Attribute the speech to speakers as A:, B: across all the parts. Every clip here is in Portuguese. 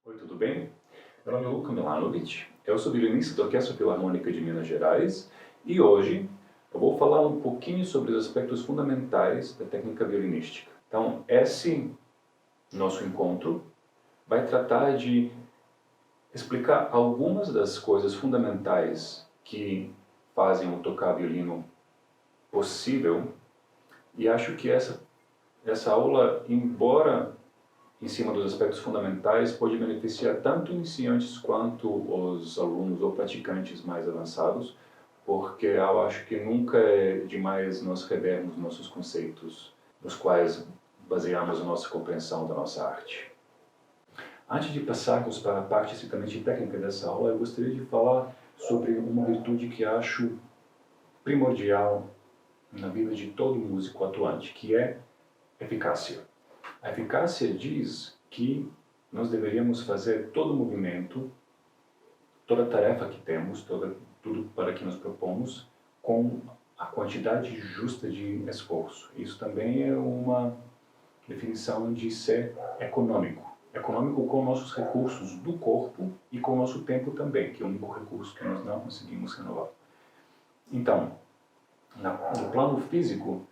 A: Oi, tudo bem? Meu nome é Luca Milanovic, eu sou violinista da Orquestra Filarmônica de Minas Gerais e hoje eu vou falar um pouquinho sobre os aspectos fundamentais da técnica violinística. Então, esse nosso encontro vai tratar de explicar algumas das coisas fundamentais que fazem o tocar violino possível e acho que essa aula, embora em cima dos aspectos fundamentais, pode beneficiar tanto iniciantes quanto os alunos ou praticantes mais avançados, porque eu acho que nunca é demais nós revermos nossos conceitos, nos quais baseamos a nossa compreensão da nossa arte. Antes de passarmos para a parte estritamente técnica dessa aula, eu gostaria de falar sobre uma virtude que acho primordial na vida de todo músico atuante, que é eficácia. A eficácia diz que nós deveríamos fazer todo o movimento, toda a tarefa que temos, tudo para que nos propomos, com a quantidade justa de esforço. Isso também é uma definição de ser econômico. Econômico com nossos recursos do corpo e com o nosso tempo também, que é o único recurso que nós não conseguimos renovar. Então, no plano físico,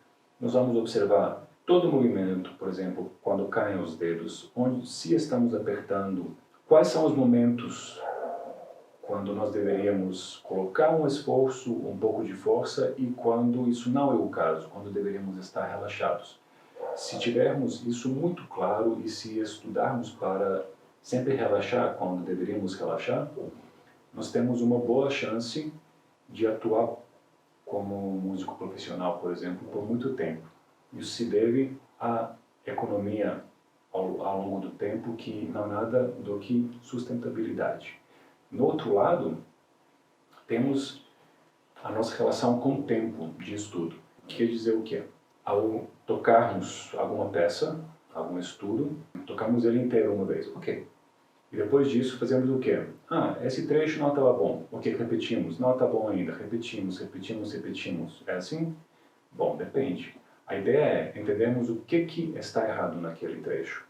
A: nós vamos observar todo o movimento, por exemplo, quando caem os dedos, onde se estamos apertando, quais são os momentos quando nós deveríamos colocar um esforço, um pouco de força, e quando isso não é o caso, quando deveríamos estar relaxados. Se tivermos isso muito claro e se estudarmos para sempre relaxar quando deveríamos relaxar, nós temos uma boa chance de atuar como músico profissional, por exemplo, por muito tempo. Isso se deve à economia ao longo do tempo, que não é nada do que sustentabilidade. No outro lado, temos a nossa relação com o tempo de estudo. Quer dizer o quê? Ao tocarmos alguma peça, algum estudo, tocamos ele inteiro uma vez, ok. E depois disso fazemos o quê? Esse trecho não estava bom, ok, repetimos, não está bom ainda, repetimos. É assim? Bom, depende. A ideia é entendermos o que está errado naquele trecho.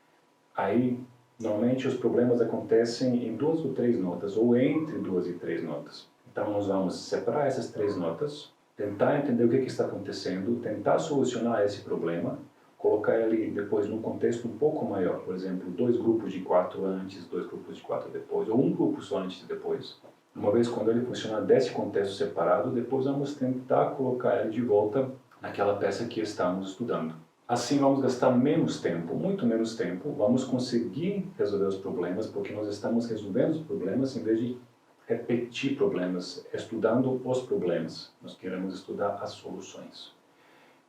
A: Aí, normalmente, os problemas acontecem em 2 ou 3 notas, ou entre 2 e 3 notas. Então, nós vamos separar essas 3 notas, tentar entender o que está acontecendo, tentar solucionar esse problema, colocar ele depois num contexto um pouco maior, por exemplo, 2 grupos de 4 antes, 2 grupos de 4 depois, ou um grupo só antes e depois. Uma vez quando ele funcionar desse contexto separado, depois vamos tentar colocar ele de volta naquela peça que estamos estudando. Assim vamos gastar menos tempo, muito menos tempo, vamos conseguir resolver os problemas, porque nós estamos resolvendo os problemas em vez de repetir problemas, estudando os problemas. Nós queremos estudar as soluções.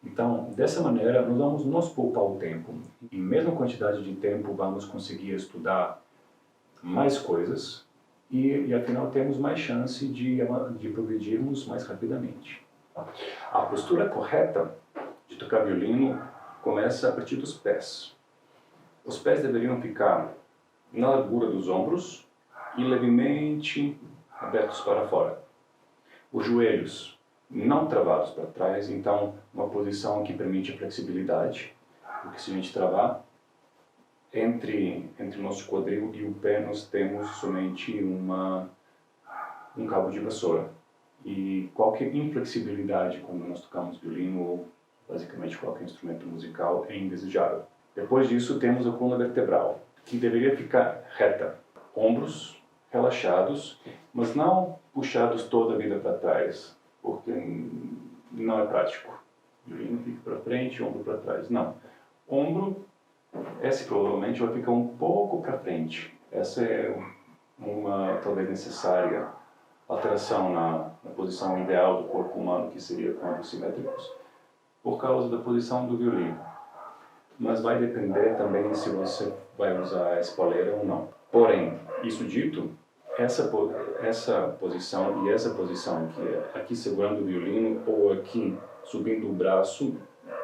A: Então, dessa maneira, nós vamos nos poupar o tempo. Em mesma quantidade de tempo, vamos conseguir estudar mais coisas e afinal, temos mais chance de progredirmos mais rapidamente. A postura correta de tocar violino começa a partir dos pés. Os pés deveriam ficar na largura dos ombros e levemente abertos para fora. Os joelhos não travados para trás, então uma posição que permite a flexibilidade, porque se a gente travar, entre o nosso quadril e o pé nós temos somente um cabo de vassoura. E qualquer inflexibilidade quando nós tocamos violino ou basicamente qualquer instrumento musical é indesejável. Depois disso temos a coluna vertebral, que deveria ficar reta, ombros relaxados, mas não puxados toda a vida para trás, porque não é prático. O violino fica para frente, ombro para trás. Não. Ombro, esse provavelmente vai ficar um pouco para frente. Essa é uma talvez necessária alteração na posição ideal do corpo humano, que seria com ombros simétricos, por causa da posição do violino. Mas vai depender também se você vai usar a espoleira ou não. Porém, isso dito, essa posição e essa posição que é aqui segurando o violino ou aqui subindo o braço,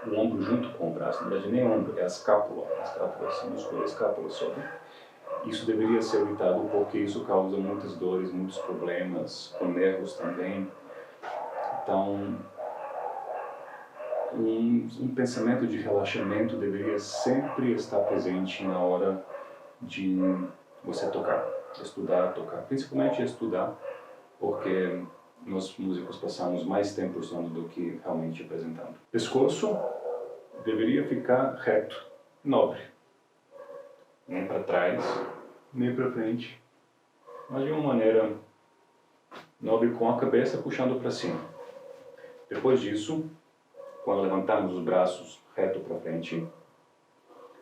A: o ombro junto com o braço, na verdade nem o ombro, é a escápula, esse músculo da escápula sobe. Isso deveria ser evitado porque isso causa muitas dores, muitos problemas, com nervos também. Então, um pensamento de relaxamento deveria sempre estar presente na hora de você tocar, estudar, tocar. Principalmente estudar, porque nós músicos passamos mais tempo estudando do que realmente apresentando. Pescoço deveria ficar reto, nobre. Nem para trás, nem para frente, mas de uma maneira nobre, com a cabeça puxando para cima. Depois disso, quando levantamos os braços reto para frente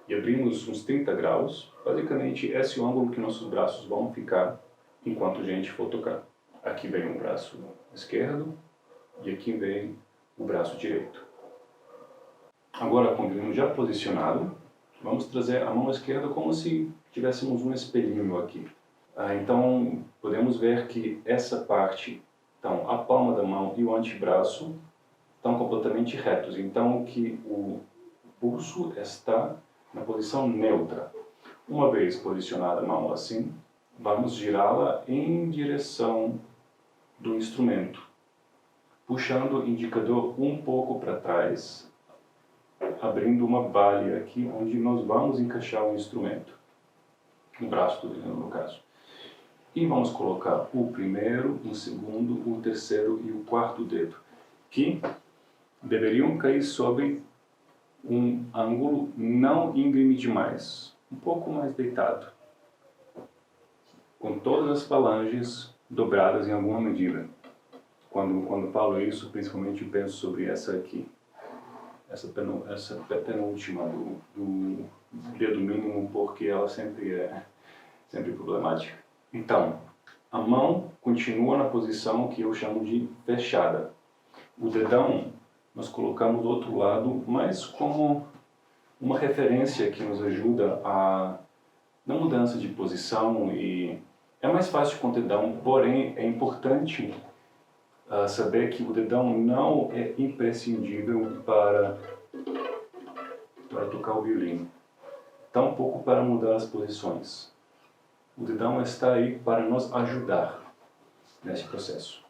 A: e abrimos uns 30 graus, basicamente esse é o ângulo que nossos braços vão ficar enquanto a gente for tocar. Aqui vem o braço esquerdo e aqui vem o braço direito. Agora, com o violino já posicionado, vamos trazer a mão esquerda como se tivéssemos um espelhinho aqui. Então, podemos ver que essa parte, então, a palma da mão e o antebraço estão completamente retos. Então, que o pulso está na posição neutra. Uma vez posicionada a mão assim, vamos girá-la em direção do instrumento, puxando o indicador um pouco para trás, abrindo uma valha aqui onde nós vamos encaixar o instrumento, no braço do violino no caso. E vamos colocar o primeiro, o segundo, o terceiro e o quarto dedo, que deveriam cair sobre um ângulo não íngreme demais, um pouco mais deitado, com todas as falanges dobradas em alguma medida. Quando falo isso, principalmente penso sobre essa aqui, essa penúltima do dedo mínimo, porque ela sempre é problemática. Então, a mão continua na posição que eu chamo de fechada. O dedão nós colocamos do outro lado, mas como uma referência que nos ajuda na mudança de posição, e é mais fácil com o dedão, porém é importante saber que o dedão não é imprescindível para tocar o violino, tampouco para mudar as posições. O dedão está aí para nos ajudar nesse processo.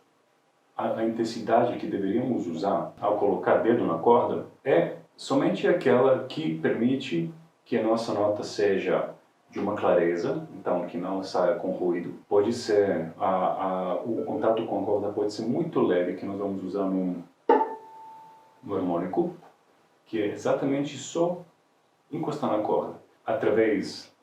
A: A intensidade que deveríamos usar ao colocar dedo na corda é somente aquela que permite que a nossa nota seja de uma clareza, então que não saia com ruído. Pode ser, o contato com a corda pode ser muito leve, que nós vamos usar no harmônico, que é exatamente só encostar na corda, através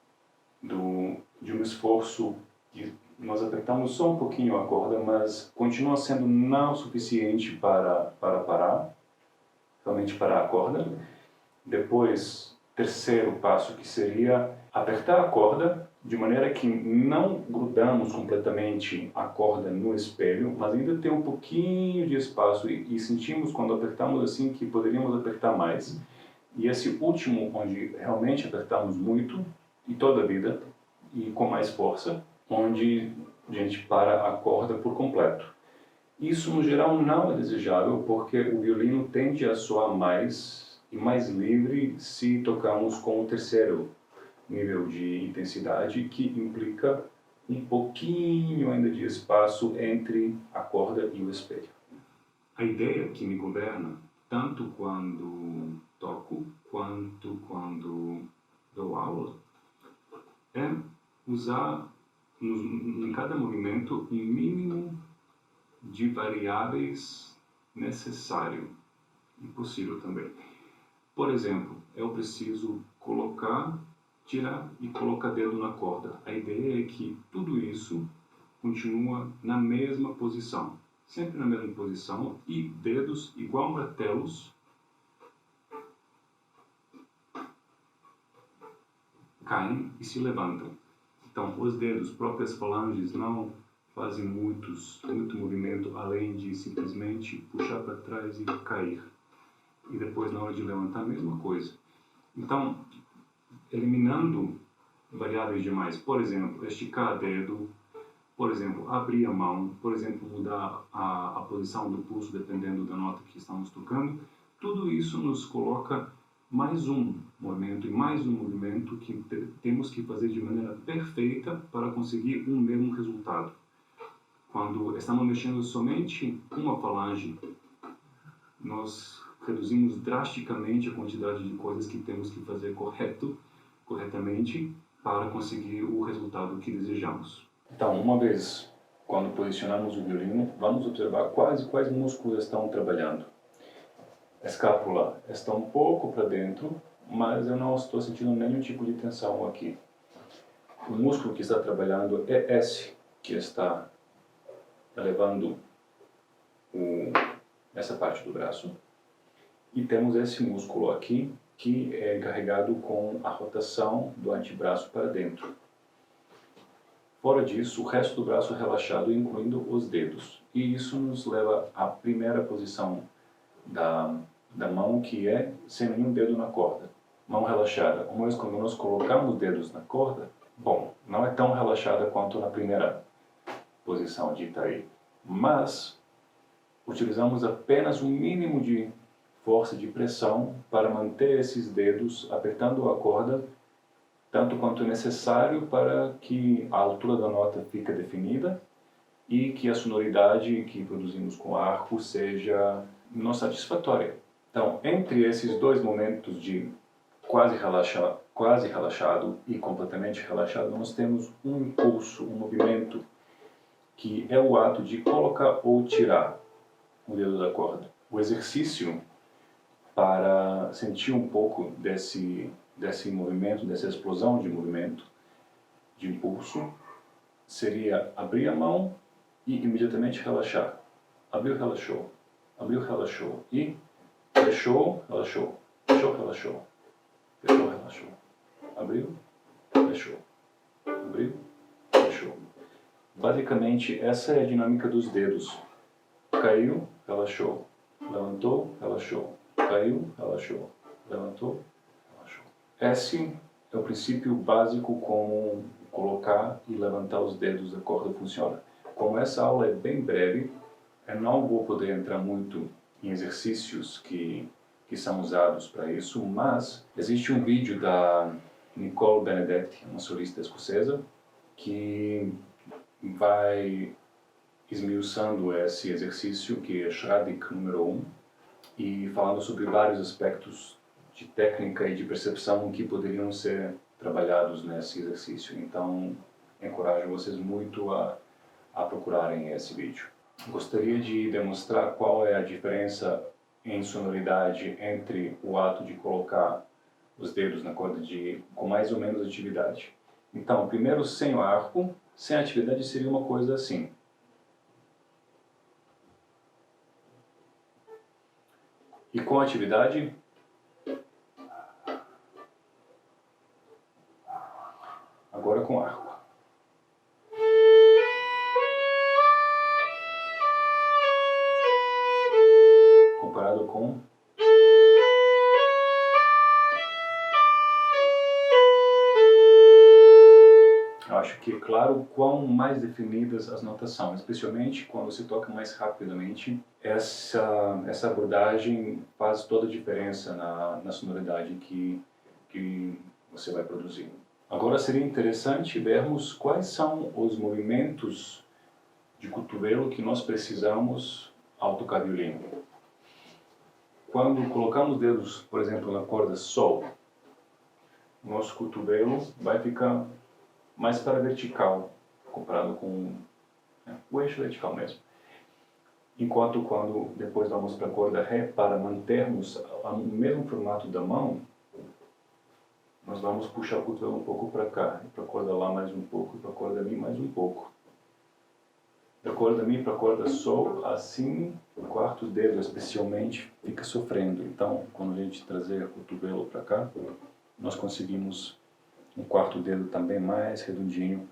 A: de um esforço que nós apertamos só um pouquinho a corda, mas continua sendo não suficiente para parar, realmente parar a corda. Depois, terceiro passo, que seria apertar a corda de maneira que não grudamos completamente a corda no espelho, mas ainda tem um pouquinho de espaço e sentimos quando apertamos assim que poderíamos apertar mais. E esse último, onde realmente apertamos muito, e toda a vida, e com mais força, onde a gente para a corda por completo. Isso, no geral, não é desejável, porque o violino tende a soar mais e mais livre se tocarmos com o terceiro nível de intensidade, que implica um pouquinho ainda de espaço entre a corda e o espelho. A ideia que me governa, tanto quando toco quanto quando dou aula, é usar em cada movimento um mínimo de variáveis necessário e possível também. Por exemplo, eu preciso tirar e colocar dedo na corda. A ideia é que tudo isso continua na mesma posição, sempre na mesma posição, e dedos igual martelos caem e se levantam. Então, os dedos, próprias falanges, não fazem muito movimento, além de simplesmente puxar para trás e cair. E depois, na hora de levantar, a mesma coisa. Então, eliminando variáveis demais, por exemplo, esticar o dedo, por exemplo, abrir a mão, por exemplo, mudar a posição do pulso dependendo da nota que estamos tocando, tudo isso nos coloca mais um movimento e mais um movimento que temos que fazer de maneira perfeita para conseguir um mesmo resultado. Quando estamos mexendo somente uma falange, nós reduzimos drasticamente a quantidade de coisas que temos que fazer corretamente,
B: para conseguir o resultado que desejamos.
A: Então, uma vez quando posicionamos o violino, vamos observar quais músculos estão trabalhando. A escápula está um pouco para dentro, mas eu não estou sentindo nenhum tipo de tensão aqui. O músculo que está trabalhando é esse, que está elevando essa parte do braço. E temos esse músculo aqui, que é encarregado com a rotação do antebraço para dentro. Fora disso, o resto do braço é relaxado, incluindo os dedos. E isso nos leva à primeira posição da mão, que é sem nenhum dedo na corda. Mão relaxada. Uma vez quando nós colocamos dedos na corda, bom, não é tão relaxada quanto na primeira posição dita aí. Mas utilizamos apenas um mínimo de força de pressão para manter esses dedos apertando a corda tanto quanto necessário para que a altura da nota fique definida e que a sonoridade que produzimos com o arco seja não satisfatória. Então, entre esses dois momentos de quase relaxado e completamente relaxado, nós temos um impulso, um movimento, que é o ato de colocar ou tirar o dedo da corda. O exercício para sentir um pouco desse movimento, dessa explosão de movimento, de impulso, seria abrir a mão e imediatamente relaxar. Abriu, relaxou. Abriu, relaxou. E fechou, relaxou. Fechou, relaxou. Fechou, relaxou. Abriu, fechou. Abriu, fechou. Basicamente, essa é a dinâmica dos dedos. Caiu, relaxou. Levantou, relaxou. Caiu, relaxou. Levantou, relaxou. Esse é o princípio básico como colocar e levantar os dedos da corda funciona. Como essa aula é bem breve, eu não vou poder entrar muito em exercícios que são usados para isso, mas existe um vídeo da Nicole Benedetti, uma solista escocesa, que vai esmiuçando esse exercício, que é Shradik número 1, e falando sobre vários aspectos de técnica e de percepção que poderiam ser trabalhados nesse exercício. Então, encorajo vocês muito a procurarem esse vídeo. Gostaria de demonstrar qual é a diferença em sonoridade entre o ato de colocar os dedos na corda com mais ou menos atividade. Então, primeiro sem o arco, sem atividade seria uma coisa assim. E com atividade, agora com arco. Comparado com eu acho que é claro quão mais definidas as notas são, especialmente quando se toca mais rapidamente. Essa abordagem faz toda a diferença na sonoridade que você vai produzir. Agora seria interessante vermos quais são os movimentos de cotovelo que nós precisamos ao tocar violino. Quando colocamos os dedos, por exemplo, na corda Sol, nosso cotovelo vai ficar mais para vertical, comparado com o eixo vertical mesmo. Enquanto quando depois vamos para a corda Ré, para mantermos o mesmo formato da mão, nós vamos puxar o cotovelo um pouco para cá, e para a corda Lá mais um pouco, e para a corda Mi mais um pouco. Da corda Mi para a corda Sol, assim, o quarto dedo especialmente fica sofrendo. Então, quando a gente trazer o cotovelo para cá, nós conseguimos um quarto dedo também mais redondinho,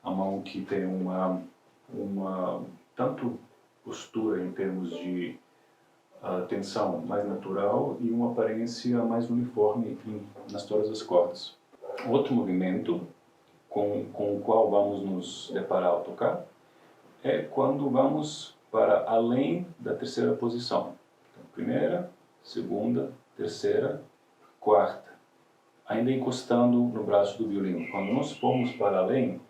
A: a mão que tem uma tanto postura em termos de tensão mais natural e uma aparência mais uniforme nas todas as cordas. Outro movimento com o qual vamos nos deparar ao tocar é quando vamos para além da terceira posição. Então, primeira, segunda, terceira, quarta. Ainda encostando no braço do violino. Quando nós formos para além,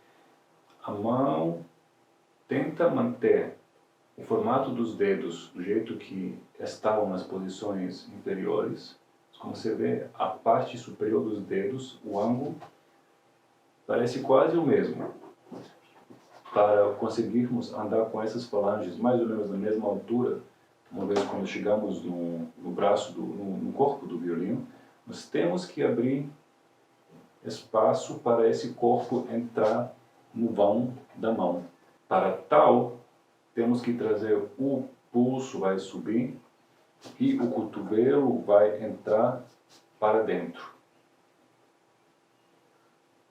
A: a mão tenta manter o formato dos dedos do jeito que estavam nas posições inferiores. Como você vê, a parte superior dos dedos, o ângulo, parece quase o mesmo. Para conseguirmos andar com essas falanges mais ou menos na mesma altura, uma vez quando chegamos no braço, no corpo do violino, nós temos que abrir espaço para esse corpo entrar no vão da mão. Para tal, temos que trazer o pulso, vai subir, e o cotovelo vai entrar para dentro.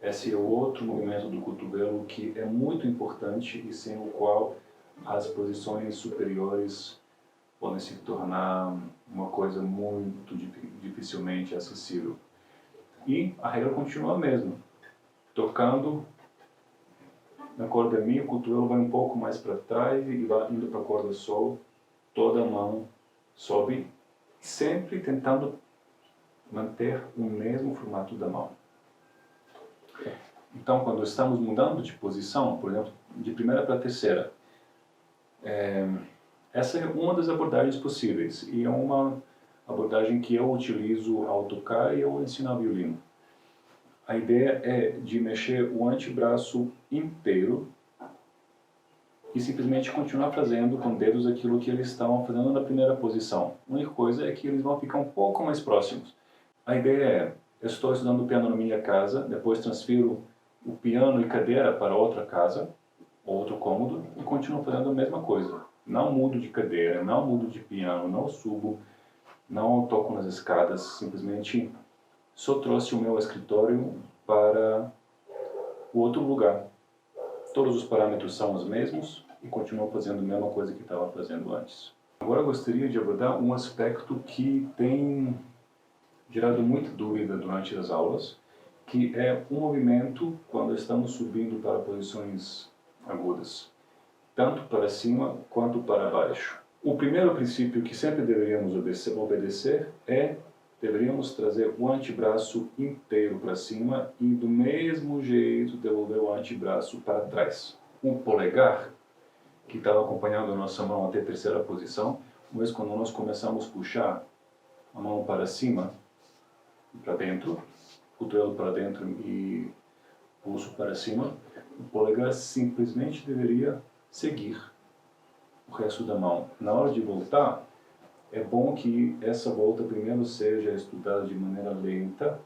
A: Esse é o outro movimento do cotovelo que é muito importante e sem o qual as posições superiores podem se tornar uma coisa muito dificilmente acessível. E a regra continua a mesma. Tocando na corda Mi, o cotovelo vai um pouco mais para trás e vai indo para a corda Sol, toda a mão sobe, sempre tentando manter o mesmo formato da mão. Então, quando estamos mudando de posição, por exemplo, de primeira para terceira, essa é uma das abordagens possíveis e é uma abordagem que eu utilizo ao tocar e ao ensinar violino. A ideia é de mexer o antebraço inteiro e simplesmente continuar fazendo com dedos aquilo que eles estavam fazendo na primeira posição. A única coisa é que eles vão ficar um pouco mais próximos. A ideia é, eu estou estudando piano na minha casa, depois transfiro o piano e cadeira para outra casa, outro cômodo, e continuo fazendo a mesma coisa. Não mudo de cadeira, não mudo de piano, não subo, não toco nas escadas, simplesmente só trouxe o meu escritório para o outro lugar. Todos os parâmetros são os mesmos e continuo fazendo a mesma coisa que estava fazendo antes. Agora eu gostaria de abordar um aspecto que tem gerado muita dúvida durante as aulas, que é o movimento quando estamos subindo para posições agudas, tanto para cima quanto para baixo. O primeiro princípio que sempre deveríamos obedecer é deveríamos trazer o antebraço inteiro para cima e do mesmo jeito devolver o antebraço para trás. O polegar, que estava acompanhando a nossa mão até a terceira posição, mas quando nós começamos a puxar a mão para cima, para dentro, cotovelo para dentro e pulso para cima, o polegar simplesmente deveria seguir o resto da mão. Na hora de voltar, é bom que essa volta primeiro seja estudada de maneira lenta,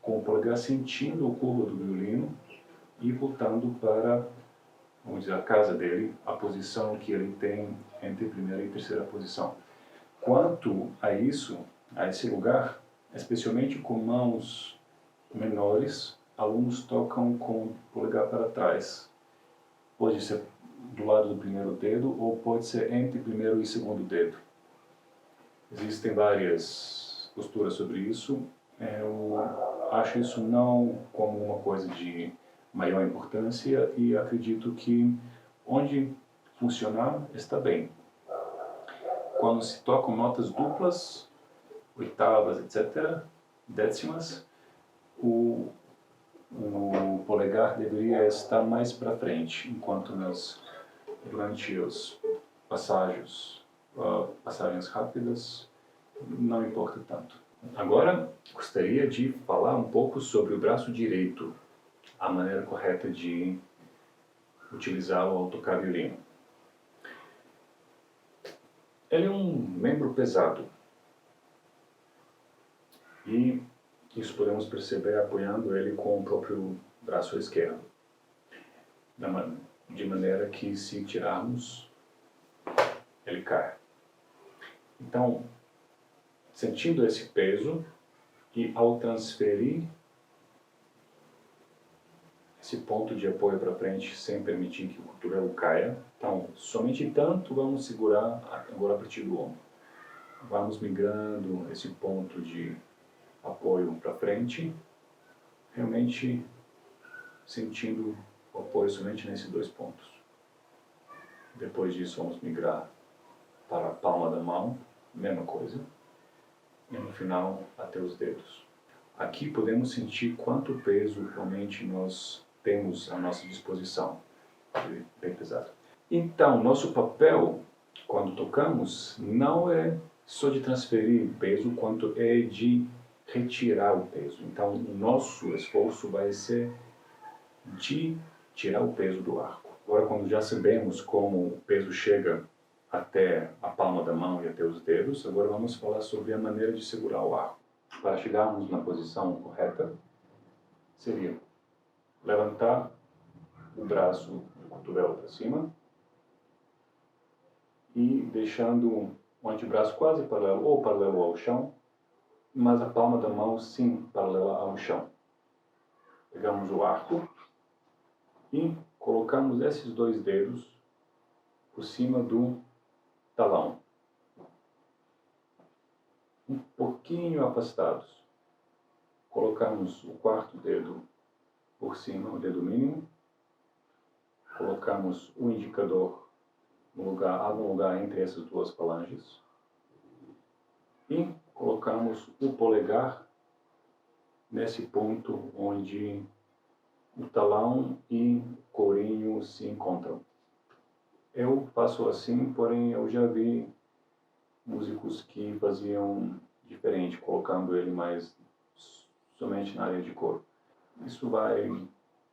A: com o polegar sentindo o curvo do violino e voltando para, vamos dizer, a casa dele, a posição que ele tem entre primeira e terceira posição. Quanto a isso, a esse lugar, especialmente com mãos menores, alunos tocam com o polegar para trás. Pode ser do lado do primeiro dedo ou pode ser entre primeiro e segundo dedo. Existem várias posturas sobre isso. Eu acho isso não como uma coisa de maior importância e acredito que onde funcionar está bem. Quando se tocam notas duplas, oitavas, etc., décimas, o polegar deveria estar mais para frente, enquanto durante as passagens rápidas não importa tanto. Agora, gostaria de falar um pouco sobre o braço direito, a maneira correta de utilizá-lo ao tocar violino. Ele é um membro pesado e isso podemos perceber apoiando ele com o próprio braço esquerdo, de maneira que se tirarmos, ele cai. Então, sentindo esse peso e ao transferir esse ponto de apoio para frente sem permitir que o cotovelo caia, então somente tanto vamos segurar agora a partir do ombro. Vamos migrando esse ponto de apoio para frente, realmente sentindo o apoio somente nesses dois pontos. Depois disso vamos migrar para a palma da mão, mesma coisa, e no final até os dedos. Aqui podemos sentir quanto peso realmente nós temos à nossa disposição, bem pesado. Então, nosso papel quando tocamos não é só de transferir peso, quanto é de retirar o peso. Então, o nosso esforço vai ser de tirar o peso do arco. Agora, quando já sabemos como o peso chega até a palma da mão e até os dedos, agora vamos falar sobre a maneira de segurar o arco. Para chegarmos na posição correta, seria levantar o braço do cotovelo para cima e deixando o antebraço quase paralelo ou paralelo ao chão, mas a palma da mão sim paralela ao chão. Pegamos o arco e colocamos esses dois dedos por cima do talão, um pouquinho afastados. Colocamos o quarto dedo por cima, o dedo mínimo. Colocamos o indicador no lugar, algum lugar entre essas duas falanges. E colocamos o polegar nesse ponto onde o talão e o courinho se encontram. Eu faço assim, porém eu já vi músicos que faziam diferente, colocando ele mais somente na área de coro. Isso vai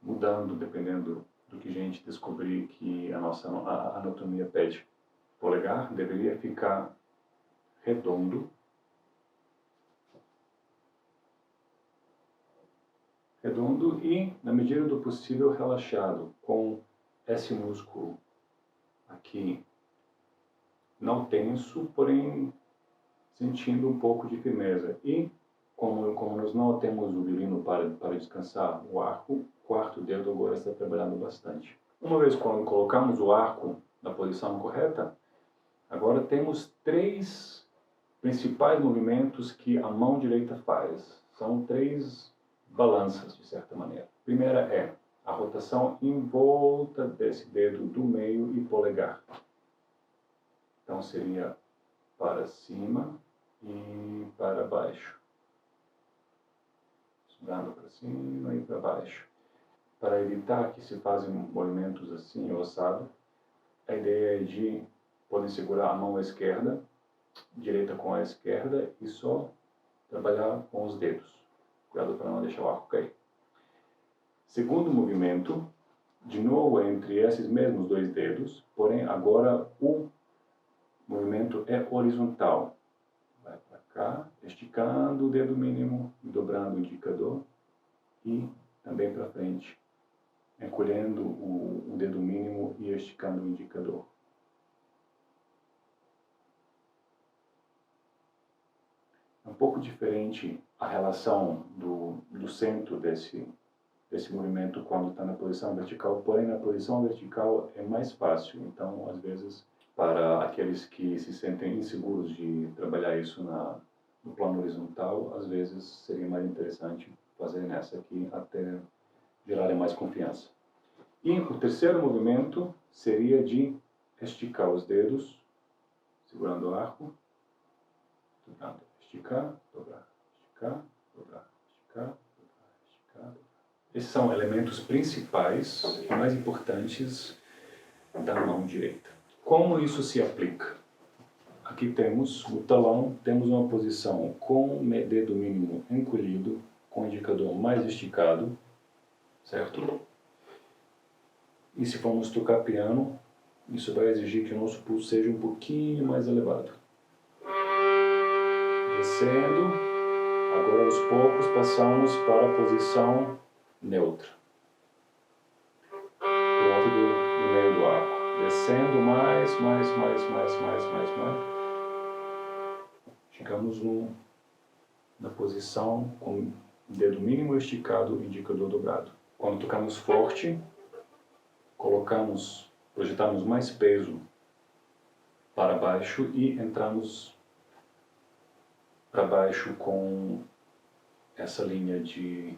A: mudando dependendo do que a gente descobrir que a nossa anatomia pede. O polegar deveria ficar redondo, e, na medida do possível, relaxado, com esse músculo aqui não tenso, porém sentindo um pouco de firmeza. E, como nós não temos o violino para descansar o arco, o quarto dedo agora está trabalhando bastante. Uma vez quando colocamos o arco na posição correta, agora temos 3 principais movimentos que a mão direita faz. São 3 balanças, de certa maneira. A primeira é a rotação em volta desse dedo do meio e polegar. Então seria para cima e para baixo. Dando para cima e para baixo. Para evitar que se façam movimentos assim, ossado, a ideia é de poder segurar a mão esquerda, direita com a esquerda e só trabalhar com os dedos. Cuidado para não deixar o arco cair. Segundo movimento, de novo entre esses mesmos 2 dedos, porém agora o movimento é horizontal. Vai para cá, esticando o dedo mínimo, dobrando o indicador e também para frente, encolhendo o dedo mínimo e esticando o indicador. É um pouco diferente a relação do centro desse movimento quando está na posição vertical, porém na posição vertical é mais fácil, então às vezes para aqueles que se sentem inseguros de trabalhar isso no plano horizontal, às vezes seria mais interessante fazer nessa aqui até gerar mais confiança. E o terceiro movimento seria de esticar os dedos, segurando o arco, dobrando, esticar, dobrar, esticar, dobrar, esticar, dobrar, esticar, dobrar. Esses são elementos principais e mais importantes da mão direita. Como isso se aplica? Aqui temos o talão, temos uma posição com o dedo mínimo encolhido, com o indicador mais esticado, certo? E se formos tocar piano, isso vai exigir que o nosso pulso seja um pouquinho mais elevado. Descendo, agora aos poucos passamos para a posição neutra. Por volta do meio do arco. Descendo mais. Chegamos na posição com o dedo mínimo esticado e indicador dobrado. Quando tocamos forte, projetamos mais peso para baixo e entramos para baixo com essa linha de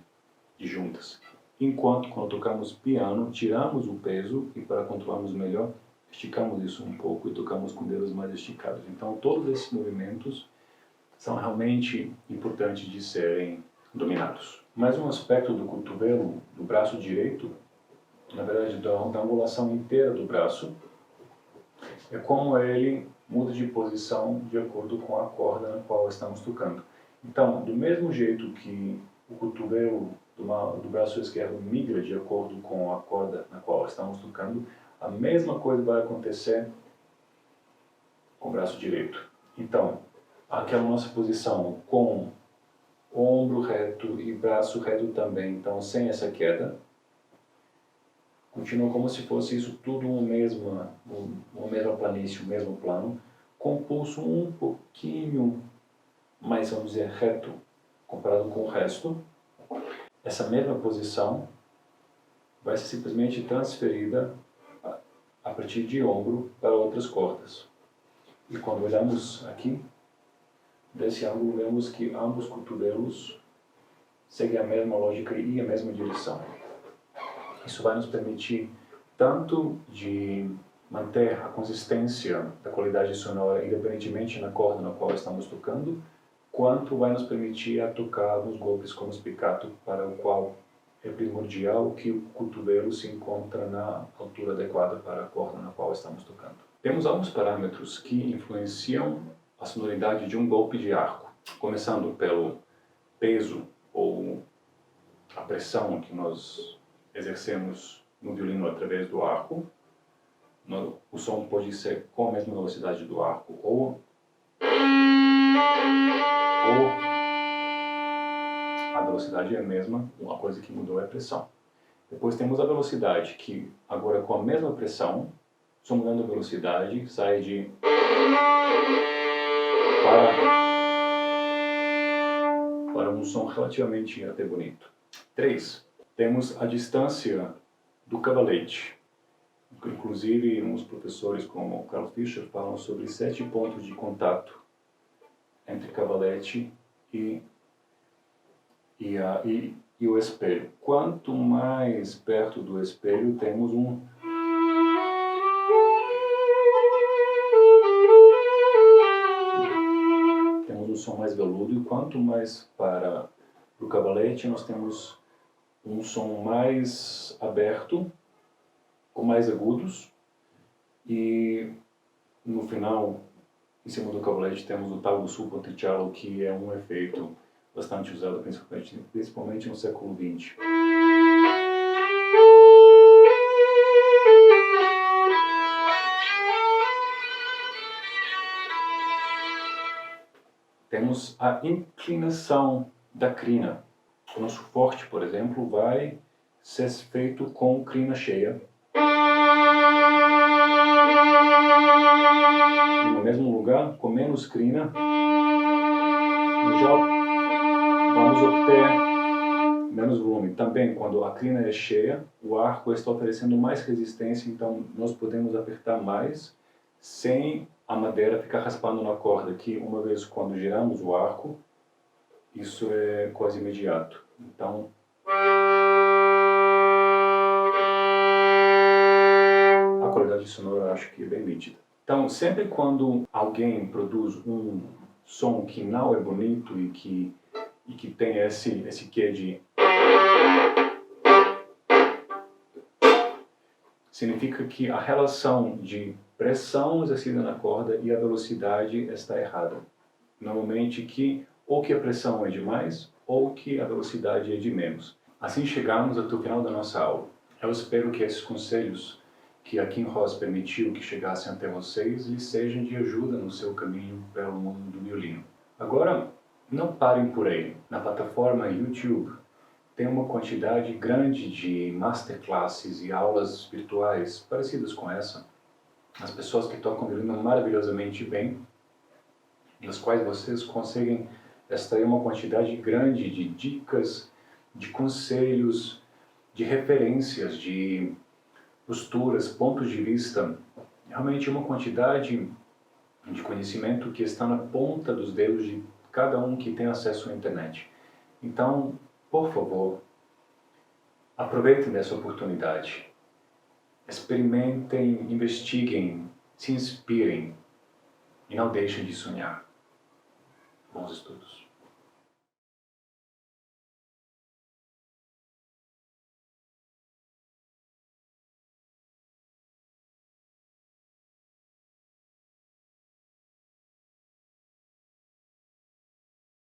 A: juntas. Enquanto quando tocamos piano, tiramos o peso e para controlarmos melhor, esticamos isso um pouco e tocamos com dedos mais esticados. Então todos esses movimentos são realmente importantes de serem dominados. Mais um aspecto do cotovelo, do braço direito, na verdade da angulação inteira do braço, é como ele muda de posição de acordo com a corda na qual estamos tocando. Então, do mesmo jeito que o cotovelo do braço esquerdo migra de acordo com a corda na qual estamos tocando, a mesma coisa vai acontecer com o braço direito. Então, aquela nossa posição com ombro reto e braço reto também, então sem essa queda, continua como se fosse isso tudo uma mesma planície, um mesmo plano, com o pulso um pouquinho mais, vamos dizer, reto, comparado com o resto. Essa mesma posição vai ser simplesmente transferida a partir de ombro para outras cordas. E quando olhamos aqui, desse ângulo, vemos que ambos cotovelos seguem a mesma lógica e a mesma direção. Isso vai nos permitir tanto de manter a consistência da qualidade sonora independentemente na corda na qual estamos tocando, quanto vai nos permitir a tocar alguns golpes como spiccato, para o qual é primordial que o cotovelo se encontre na altura adequada para a corda na qual estamos tocando. Temos alguns parâmetros que influenciam a sonoridade de um golpe de arco, começando pelo peso ou a pressão que nós exercemos no violino através do arco. O som pode ser com a mesma velocidade do arco ou a velocidade é a mesma, a coisa que mudou é a pressão. Depois temos a velocidade, que agora com a mesma pressão, só mudando a velocidade, sai de para um som relativamente até bonito. 3. Temos a distância do cavalete. Inclusive, uns professores como o Carl Fischer falam sobre 7 pontos de contato entre cavalete e o espelho. Quanto mais perto do espelho, temos um som mais veludo, e quanto mais para o cavalete, nós temos um som mais aberto, com mais agudos, e no final, em cima do cavalete, temos o tago sul ponticello, que é um efeito bastante usado, principalmente no século XX. Temos a inclinação da crina. O nosso forte, por exemplo, vai ser feito com crina cheia. E no mesmo lugar, com menos crina, já vamos obter menos volume. Também, quando a crina é cheia, o arco está oferecendo mais resistência, então nós podemos apertar mais sem a madeira ficar raspando na corda, que uma vez quando giramos o arco, isso é quase imediato. Então, a qualidade sonora eu acho que é bem nítida. Então, sempre quando alguém produz um som que não é bonito e que tem esse quê de... significa que a relação de pressão exercida na corda e a velocidade está errada. Normalmente ou que a pressão é demais ou que a velocidade é de menos. Assim chegamos até o final da nossa aula. Eu espero que esses conselhos que a Kim Ross permitiu que chegassem até vocês lhes sejam de ajuda no seu caminho pelo mundo do violino. Agora, não parem por aí. Na plataforma YouTube tem uma quantidade grande de masterclasses e aulas virtuais parecidas com essa. As pessoas que tocam violino maravilhosamente bem, nas quais vocês conseguem extrair uma quantidade grande de dicas, de conselhos, de referências, de posturas, pontos de vista. Realmente uma quantidade de conhecimento que está na ponta dos dedos de cada um que tem acesso à internet. Então, por favor, aproveitem dessa oportunidade. Experimentem, investiguem, se inspirem e não deixem de sonhar. Bons estudos.